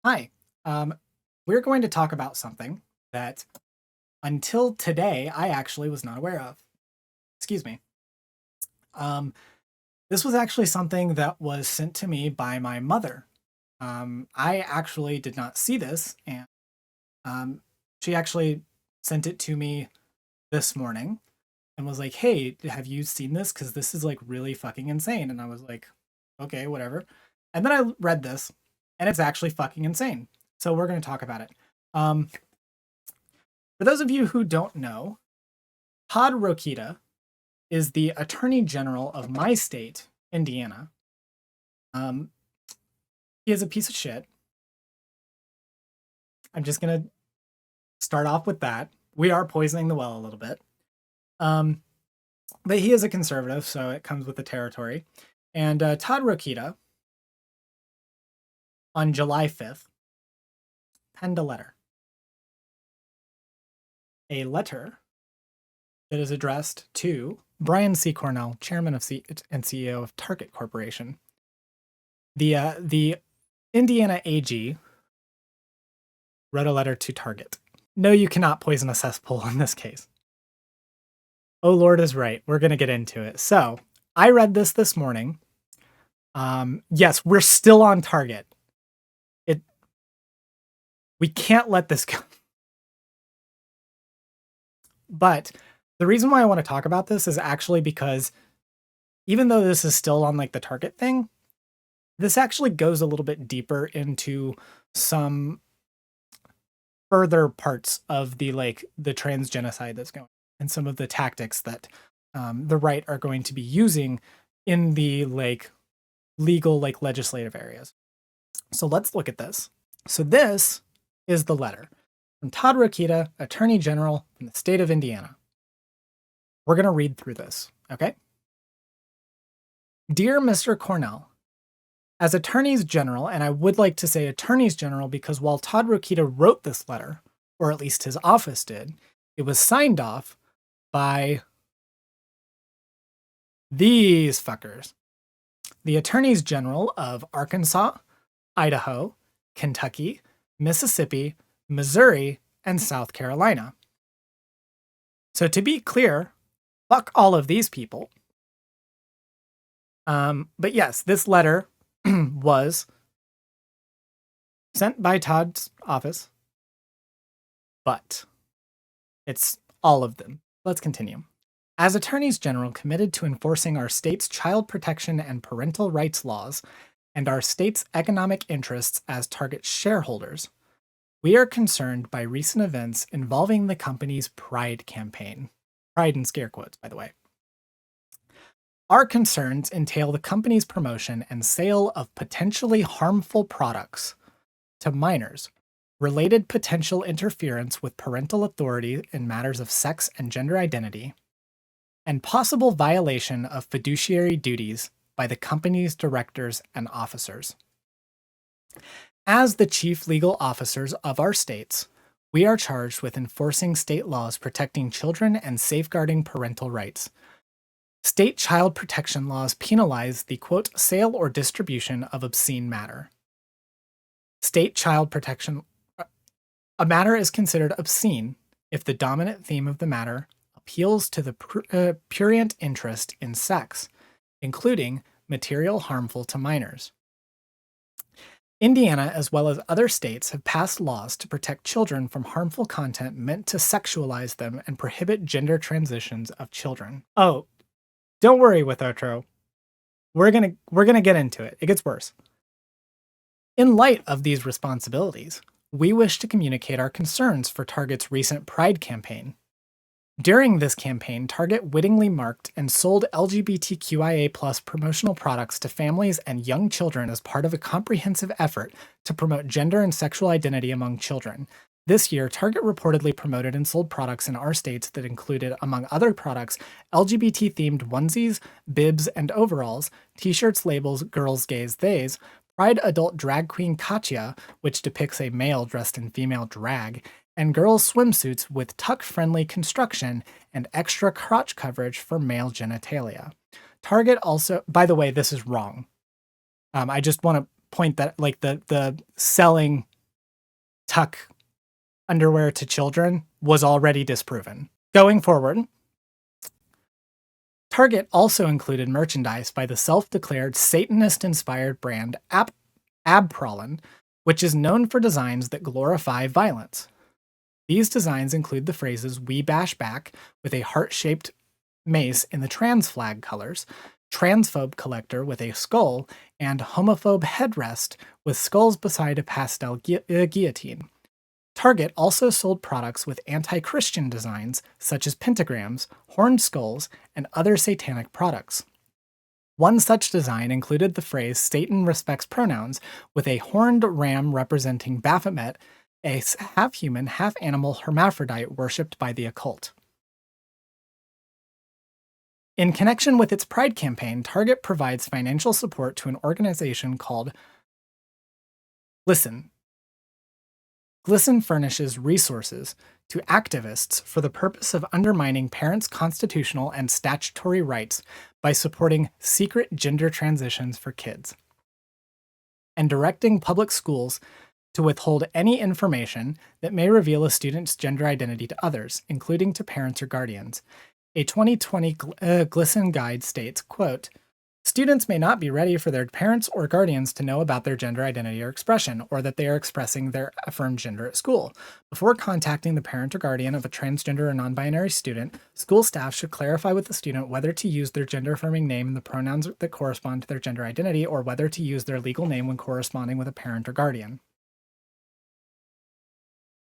Hi. Um, we're going to talk about something that until today I actually was not aware of. Excuse me. Um, this was actually something that was sent to me by my mother. I actually did not see this, and um, she actually sent it to me this morning and was like, "Hey, have you seen this? Because this is like really fucking insane." And I was like, "Okay, whatever." And then I read this, and it's actually fucking insane. So we're going to talk about it. Um, For those of you who don't know, Todd Rokita is the Attorney General of my state, Indiana. Um, he is a piece of shit. I'm just gonna start off with that. We are poisoning the well a little bit. Um, but he is a conservative, so it comes with the territory. And Todd Rokita, on July 5th, penned a letter. A letter that is addressed to Brian C. Cornell, chairman of and CEO of Target Corporation. The Indiana AG wrote a letter to Target. No, you cannot poison a cesspool in this case. Oh, Lord is right. We're going to get into it. So I read this morning. Yes, we're still on target. We can't let this go. But the reason why I want to talk about this is actually because even though this is still on like the target thing, this actually goes a little bit deeper into some further parts of the trans genocide that's going and some of the tactics that the right are going to be using in the legal legislative areas. So let's look at this. So this is the letter from Todd Rokita, Attorney General from the state of Indiana. We're going to read through this, okay? Dear Mr. Cornell, as Attorneys General, and I would like to say Attorneys General because while Todd Rokita wrote this letter, or at least his office did, it was signed off by these fuckers. The Attorneys General of Arkansas, Idaho, Kentucky, Mississippi, Missouri, and South Carolina. So to be clear, fuck all of these people. But yes, this letter was sent by Todd's office, but it's all of them. Let's continue. As Attorneys General committed to enforcing our state's child protection and parental rights laws and our state's economic interests as Target shareholders, we are concerned by recent events involving the company's Pride campaign. Pride in scare quotes, by the way. Our concerns entail the company's promotion and sale of potentially harmful products to minors, related potential interference with parental authority in matters of sex and gender identity, and possible violation of fiduciary duties by the company's directors and officers. As the chief legal officers of our states, we are charged with enforcing state laws protecting children and safeguarding parental rights. State child protection laws penalize the, quote, sale or distribution of obscene matter. State child protection. A matter is considered obscene if the dominant theme of the matter appeals to the prurient interest in sex, including material harmful to minors. Indiana, as well as other states, have passed laws to protect children from harmful content meant to sexualize them and prohibit gender transitions of children. Oh, don't worry with Otro. We're gonna get into it. It gets worse. In light of these responsibilities, we wish to communicate our concerns for Target's recent Pride campaign. During this campaign, Target wittingly marked and sold LGBTQIA+ promotional products to families and young children as part of a comprehensive effort to promote gender and sexual identity among children. This year, Target reportedly promoted and sold products in our states that included, among other products, LGBT-themed onesies, bibs, and overalls, t-shirts, labels, girls, gays, theys, Pride adult drag queen Katya, which depicts a male dressed in female drag, and girls' swimsuits with tuck-friendly construction and extra crotch coverage for male genitalia. Target also, by the way, this is wrong. I just want to point that, the selling tuck underwear to children was already disproven. Going forward, Target also included merchandise by the self-declared Satanist-inspired brand Abprollen, which is known for designs that glorify violence. These designs include the phrases "We Bash Back" with a heart-shaped mace in the trans flag colors, transphobe collector with a skull, and homophobe headrest with skulls beside a pastel guillotine. Target also sold products with anti-Christian designs such as pentagrams, horned skulls, and other satanic products. One such design included the phrase "Satan respects pronouns" with a horned ram representing Baphomet, a half-human, half-animal hermaphrodite worshipped by the occult. In connection with its Pride campaign, Target provides financial support to an organization called GLSEN. GLSEN furnishes resources to activists for the purpose of undermining parents' constitutional and statutory rights by supporting secret gender transitions for kids, and directing public schools to withhold any information that may reveal a student's gender identity to others, including to parents or guardians. A 2020 GLSEN guide states, quote, "Students may not be ready for their parents or guardians to know about their gender identity or expression, or that they are expressing their affirmed gender at school. Before contacting the parent or guardian of a transgender or non-binary student, school staff should clarify with the student whether to use their gender-affirming name and the pronouns that correspond to their gender identity, or whether to use their legal name when corresponding with a parent or guardian."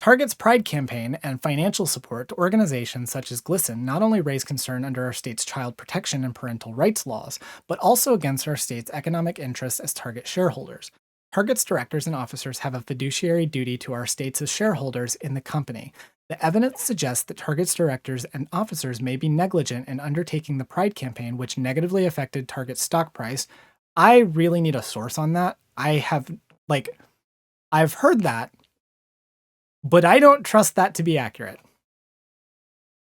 Target's Pride campaign and financial support to organizations such as GLSEN not only raise concern under our state's child protection and parental rights laws, but also against our state's economic interests as Target shareholders. Target's directors and officers have a fiduciary duty to our states as shareholders in the company. The evidence suggests that Target's directors and officers may be negligent in undertaking the Pride campaign, which negatively affected Target's stock price. I really need a source on that. I've heard that, but I don't trust that to be accurate.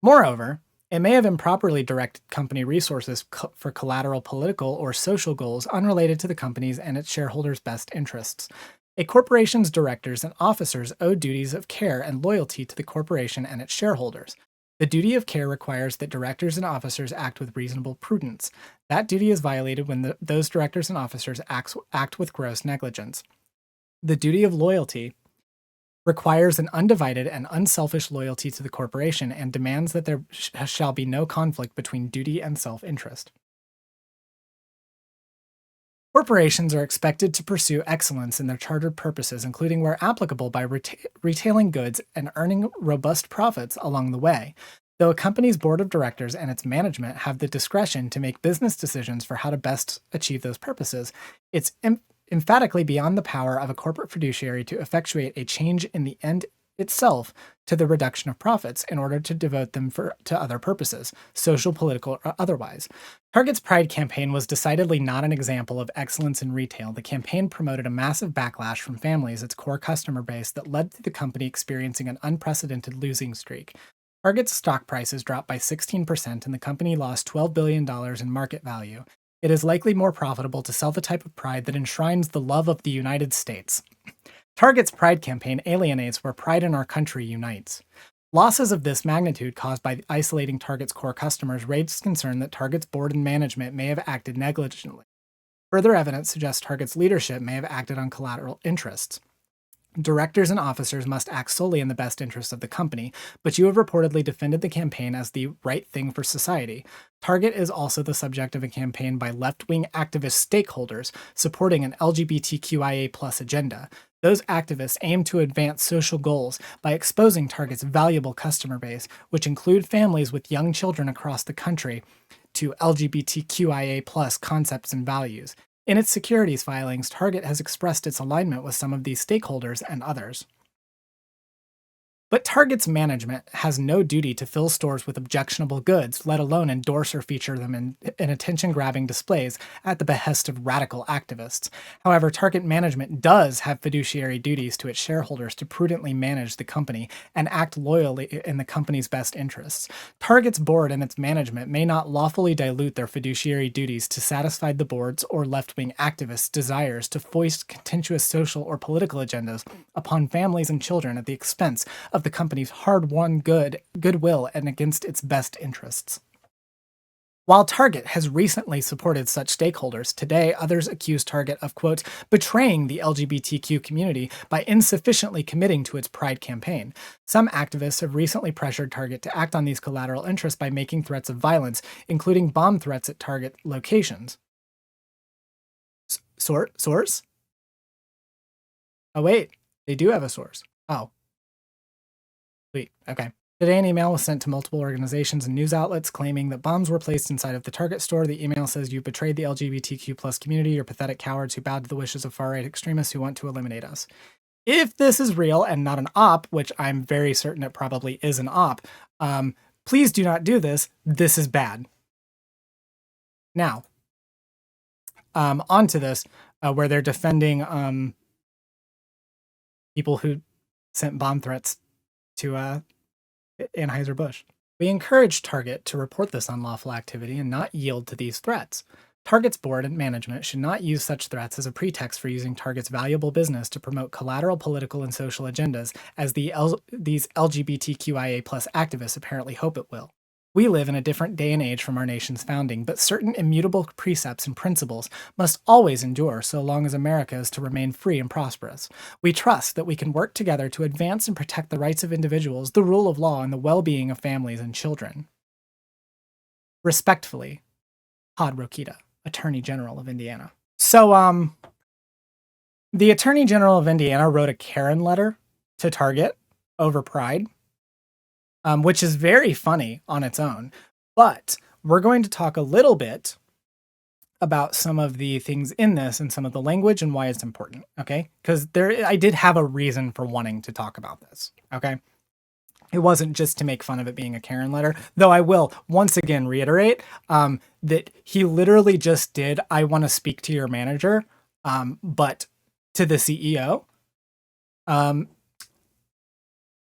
Moreover, it may have improperly directed company resources for collateral political or social goals unrelated to the company's and its shareholders' best interests. A corporation's directors and officers owe duties of care and loyalty to the corporation and its shareholders. The duty of care requires that directors and officers act with reasonable prudence. That duty is violated when those directors and officers act with gross negligence. The duty of loyalty requires an undivided and unselfish loyalty to the corporation and demands that there shall be no conflict between duty and self-interest. Corporations are expected to pursue excellence in their chartered purposes, including where applicable by retailing goods and earning robust profits along the way. Though a company's board of directors and its management have the discretion to make business decisions for how to best achieve those purposes, it's emphatically beyond the power of a corporate fiduciary to effectuate a change in the end itself to the reduction of profits in order to devote them to other purposes, social, political, or otherwise. Target's Pride campaign was decidedly not an example of excellence in retail. The campaign promoted a massive backlash from families, its core customer base, that led to the company experiencing an unprecedented losing streak. Target's stock prices dropped by 16% and the company lost $12 billion in market value. It is likely more profitable to sell the type of pride that enshrines the love of the United States. Target's Pride campaign alienates where pride in our country unites. Losses of this magnitude caused by isolating Target's core customers raise concern that Target's board and management may have acted negligently. Further evidence suggests Target's leadership may have acted on collateral interests. Directors and officers must act solely in the best interests of the company, but you have reportedly defended the campaign as the right thing for society. Target is also the subject of a campaign by left-wing activist stakeholders supporting an LGBTQIA+ agenda. Those activists aim to advance social goals by exposing Target's valuable customer base, which include families with young children across the country, to LGBTQIA+ concepts and values. In its securities filings, Target has expressed its alignment with some of these stakeholders and others. But Target's management has no duty to fill stores with objectionable goods, let alone endorse or feature them in attention-grabbing displays at the behest of radical activists. However, Target management does have fiduciary duties to its shareholders to prudently manage the company and act loyally in the company's best interests. Target's board and its management may not lawfully dilute their fiduciary duties to satisfy the board's or left-wing activists' desires to foist contentious social or political agendas upon families and children at the expense of the company's hard-won goodwill and against its best interests. While Target has recently supported such stakeholders, today others accuse Target of, quote, betraying the LGBTQ community by insufficiently committing to its Pride campaign. Some activists have recently pressured Target to act on these collateral interests by making threats of violence, including bomb threats at Target locations. Source? Oh, wait. They do have a source. Oh. Sweet. Okay. Today, an email was sent to multiple organizations and news outlets claiming that bombs were placed inside of the Target store. The email says, "You betrayed the LGBTQ plus community. You're pathetic cowards who bowed to the wishes of far-right extremists who want to eliminate us." If this is real and not an op, which I'm very certain it probably is an op, please do not do this. This is bad. Now, onto this, where they're defending people who sent bomb threats to Anheuser-Busch. We encourage Target to report this unlawful activity and not yield to these threats. Target's board and management should not use such threats as a pretext for using Target's valuable business to promote collateral political and social agendas, as these LGBTQIA+ activists apparently hope it will. We live in a different day and age from our nation's founding, but certain immutable precepts and principles must always endure so long as America is to remain free and prosperous. We trust that we can work together to advance and protect the rights of individuals, the rule of law, and the well-being of families and children. Respectfully, Todd Rokita, Attorney General of Indiana. So, the Attorney General of Indiana wrote a Karen letter to Target over Pride, which is very funny on its own. But we're going to talk a little bit about some of the things in this and some of the language and why it's important, okay? Because I did have a reason for wanting to talk about this, okay? It wasn't just to make fun of it being a Karen letter, though I will once again reiterate that he literally just did, "I want to speak to your manager," but to the CEO.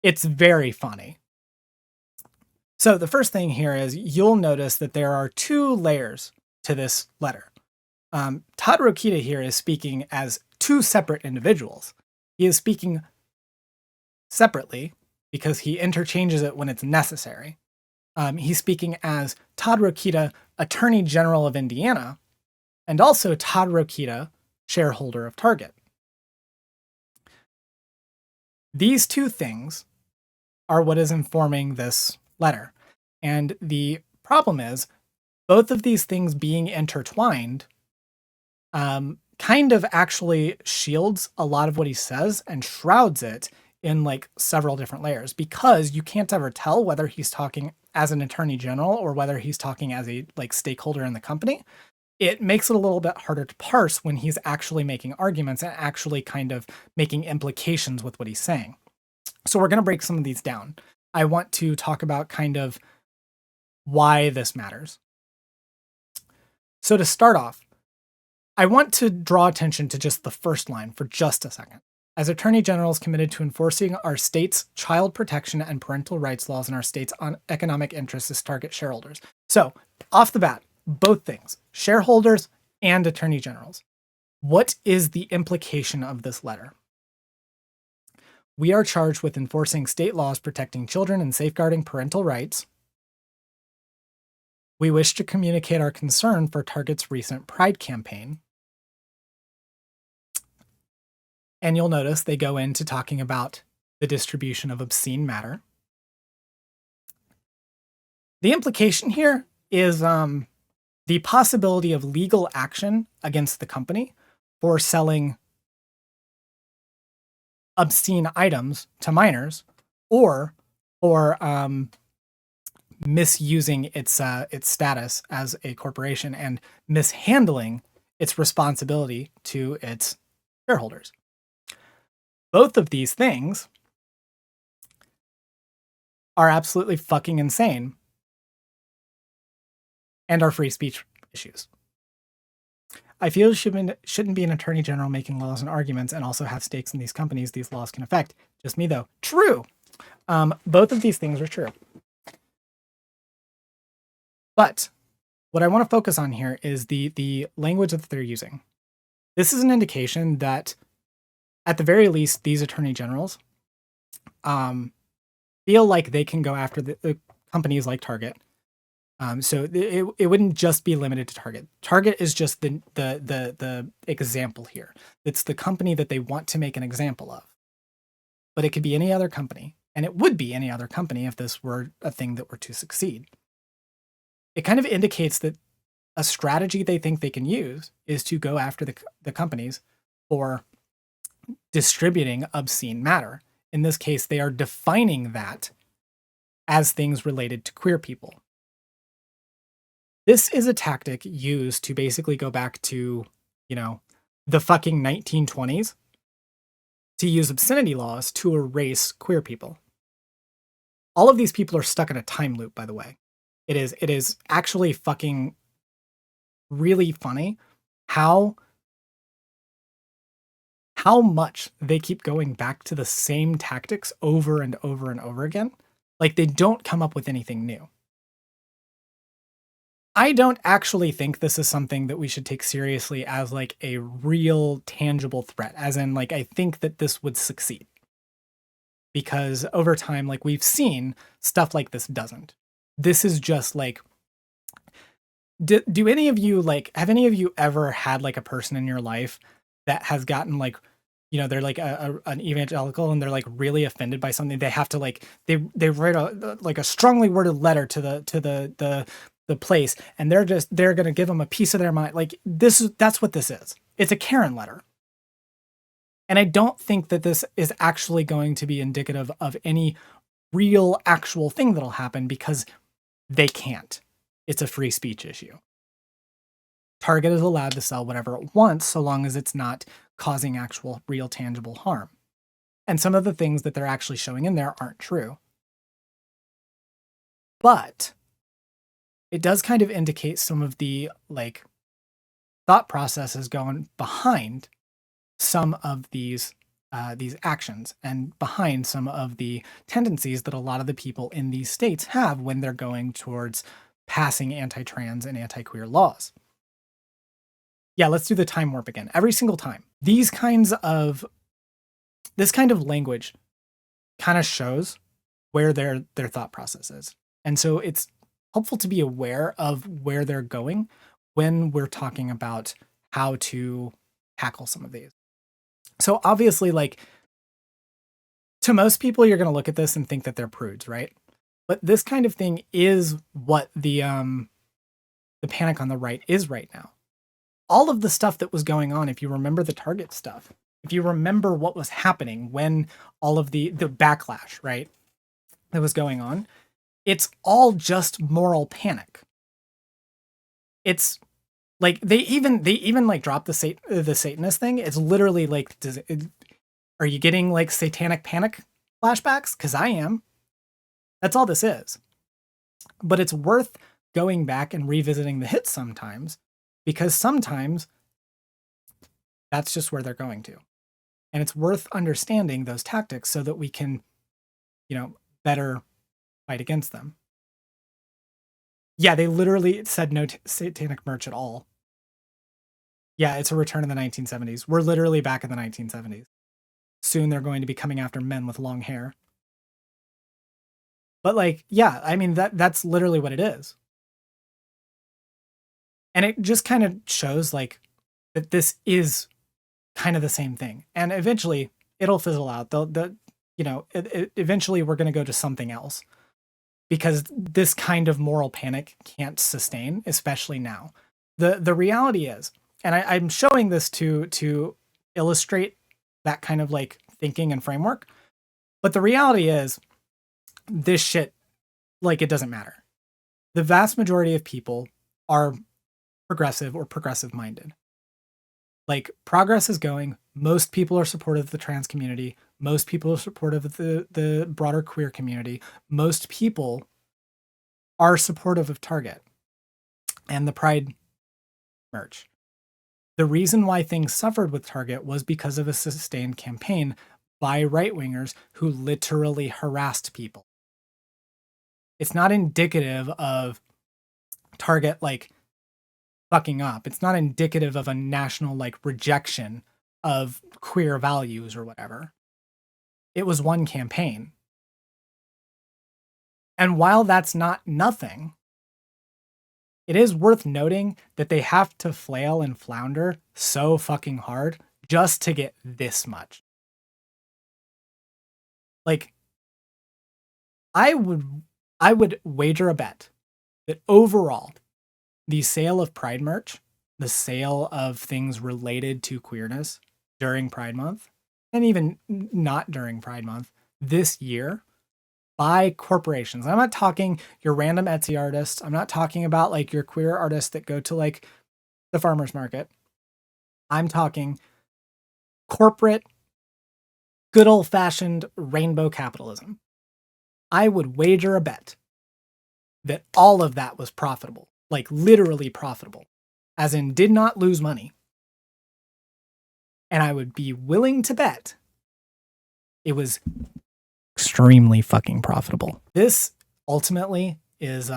It's very funny. So the first thing here is you'll notice that there are two layers to this letter. Todd Rokita here is speaking as two separate individuals. He is speaking separately because he interchanges it when it's necessary. He's speaking as Todd Rokita, Attorney General of Indiana, and also Todd Rokita, shareholder of Target. These two things are what is informing this letter. And the problem is both of these things being intertwined kind of actually shields a lot of what he says and shrouds it in like several different layers, because you can't ever tell whether he's talking as an attorney general or whether he's talking as a like stakeholder in the company. It makes it a little bit harder to parse when he's actually making arguments and actually kind of making implications with what he's saying. So we're going to break some of these down. I want to talk about kind of why this matters. So to start off, I want to draw attention to just the first line for just a second. As Attorney General is committed to enforcing our state's child protection and parental rights laws and our state's economic interests as Target shareholders. So off the bat, both things, shareholders and attorney generals. What is the implication of this letter? We are charged with enforcing state laws protecting children and safeguarding parental rights. We wish to communicate our concern for Target's recent Pride campaign. And you'll notice they go into talking about the distribution of obscene matter. The implication here is the possibility of legal action against the company for selling obscene items to minors, or for misusing its status as a corporation and mishandling its responsibility to its shareholders. Both of these things are absolutely fucking insane and are free speech issues. I feel shouldn't be an attorney general making laws and arguments and also have stakes in these companies these laws can affect. Just me, though. True. Both of these things are true. But what I want to focus on here is the language that they're using. This is an indication that, at the very least, these attorney generals feel like they can go after the companies like Target. So it wouldn't just be limited to Target. Target is just the example here. It's the company that they want to make an example of. But it could be any other company, and it would be any other company if this were a thing that were to succeed. It kind of indicates that a strategy they think they can use is to go after the companies for distributing obscene matter. In this case, they are defining that as things related to queer people. This is a tactic used to basically go back to, the fucking 1920s to use obscenity laws to erase queer people. All of these people are stuck in a time loop, by the way. It is actually fucking really funny how much they keep going back to the same tactics over and over and over again. Like, they don't come up with anything new. I don't actually think this is something that we should take seriously as like a real tangible threat, as in like, I think that this would succeed. Because over time, like, we've seen stuff like this doesn't. This is just like, do any of you have any of you ever had like a person in your life that has gotten like, they're like an evangelical and they're like really offended by something. They have to like, they write a strongly worded letter to the place, and they're going to give them a piece of their mind. Like, that's what this is. It's a Karen letter. And I don't think that this is actually going to be indicative of any real actual thing that'll happen, because they can't. It's a free speech issue. Target is allowed to sell whatever it wants so long as it's not causing actual real tangible harm. And some of the things that they're actually showing in there aren't true. But it does kind of indicate some of the like thought processes going behind some of these actions and behind some of the tendencies that a lot of the people in these states have when they're going towards passing anti-trans and anti-queer laws. Yeah, let's do the time warp again. Every single time. This kind of language kind of shows where their thought process is. And so it's helpful to be aware of where they're going when we're talking about how to tackle some of these. So obviously, like, to most people, you're going to look at this and think that they're prudes, right? But this kind of thing is what the panic on the right is right now. All of the stuff that was going on, if you remember the Target stuff, if you remember what was happening when all of the backlash, right, that was going on, it's all just moral panic. It's like they even like dropped the Satanist thing. It's literally like, are you getting like satanic panic flashbacks? Because I am. That's all this is. But it's worth going back and revisiting the hits sometimes, because sometimes that's just where they're going to. And it's worth understanding those tactics so that we can, better fight against them. Yeah, they literally said no satanic merch at all. Yeah, it's a return in the 1970s. We're literally back in the 1970s. Soon they're going to be coming after men with long hair. But like, yeah, I mean, that's literally what it is. And it just kind of shows like that this is kind of the same thing. And eventually it'll fizzle out. Eventually we're going to go to something else, because this kind of moral panic can't sustain, especially now. The reality is, and I'm showing this to illustrate that kind of like thinking and framework, but the reality is this shit, like, it doesn't matter. The vast majority of people are progressive or progressive minded. Like, progress is going Most people are supportive of the trans community. Most people are supportive of the broader queer community. Most people are supportive of Target and the Pride merch. The reason why things suffered with Target was because of a sustained campaign by right-wingers who literally harassed people. It's not indicative of Target like fucking up. It's not indicative of a national like rejection of queer values or whatever. It was one campaign. And while that's not nothing, it is worth noting that they have to flail and flounder so fucking hard just to get this much. Like, I would wager a bet that overall, the sale of Pride merch, the sale of things related to queerness during Pride Month, and even not during Pride Month, this year, by corporations. I'm not talking your random Etsy artists. I'm not talking about like your queer artists that go to like the farmer's market. I'm talking corporate, good old-fashioned rainbow capitalism. I would wager a bet that all of that was profitable, like literally profitable, as in did not lose money. And I would be willing to bet it was extremely fucking profitable. This ultimately is,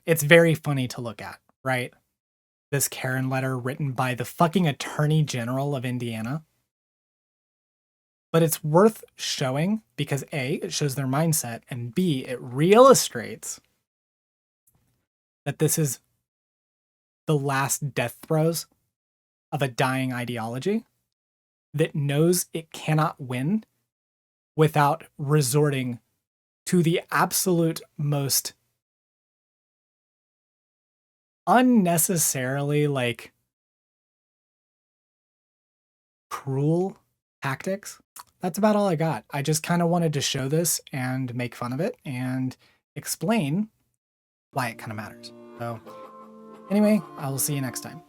it's very funny to look at, right? This Karen letter written by the fucking Attorney General of Indiana. But it's worth showing because A, it shows their mindset, and B, it re-illustrates that this is the last death throes of a dying ideology that knows it cannot win without resorting to the absolute most unnecessarily like cruel tactics. That's about all I got. I just kind of wanted to show this and make fun of it and explain why it kind of matters. So anyway, I will see you next time.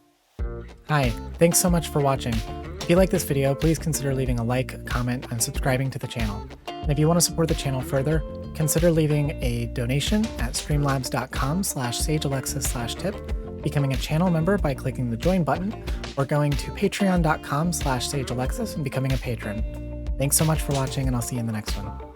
Hi, thanks so much for watching. If you like this video, please consider leaving a like, comment, and subscribing to the channel. And if you want to support the channel further, consider leaving a donation at streamlabs.com/sagealexis/tip, becoming a channel member by clicking the join button, or going to patreon.com/sagealexis and becoming a patron. Thanks so much for watching, and I'll see you in the next one.